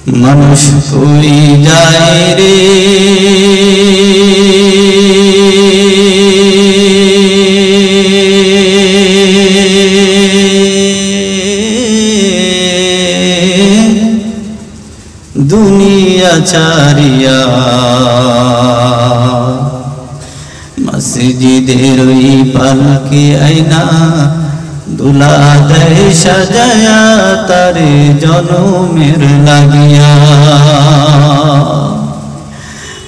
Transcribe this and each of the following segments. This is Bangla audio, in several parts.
মানুষ কই যায় রে দুনিয়া ছাড়িয়া মসজিদের ওই পালকি আইনা দুলা দেয় সাজায়া তারে জনমের লাগিয়া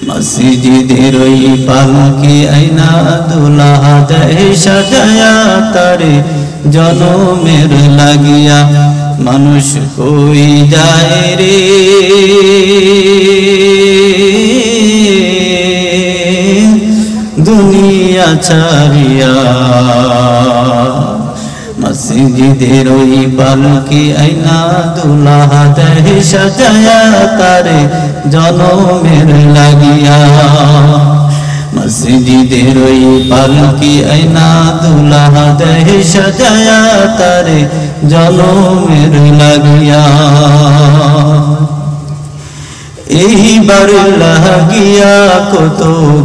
মসজিদের ওই পালকি আইনা দুলা দেয় সাজায়া তারে জনমের লাগিয়া মানুষ কই যায় রে দুনিয়া ছাড়িয়া মসজিদের ওই পালকি আইনা দুলা দেয় সাজায়া তারে জনমের লাগিয়া মসজিদের ওই পালকি আইনা দুলা দেয় সাজায়া তারে জনমের লাগিয়া এইবার লাগিয়া কত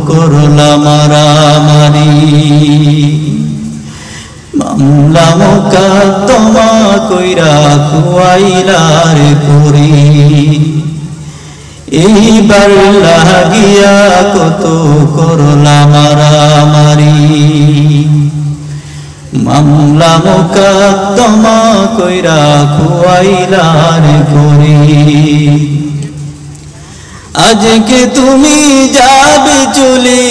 করলা মারামারি মামলা মোকদ্দমা কইরা খুয়াইলার করি এইবার লাগিয়া কত করলা মারামারি মামলা মোকদ্দমা কইরা খুয়াইলার করি আজকে তুমি যাবে চলে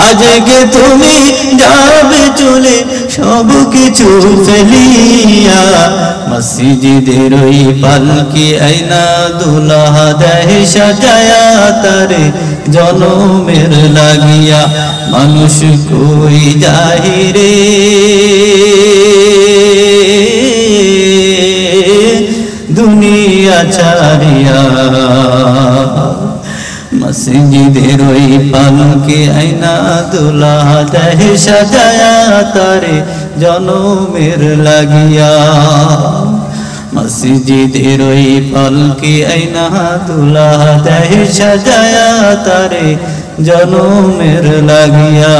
আজকে তুমি যাবে চলে সব কিছু ফেলিয়া মসজিদের ওই পালকি আইনা দুলা দেয় সাজায়া তারে জনমের লাগিয়া মানুষ কই যায় রে দুনিয়া ছাড়িয়া মসজিদের ওই পালকি আইনা দুলা দেয় সাজায়া তারে জনমের লাগিয়া মসজিদের ওই পালকি আইনা দুলা দেয় সাজায়া তারে জনমের লাগিয়া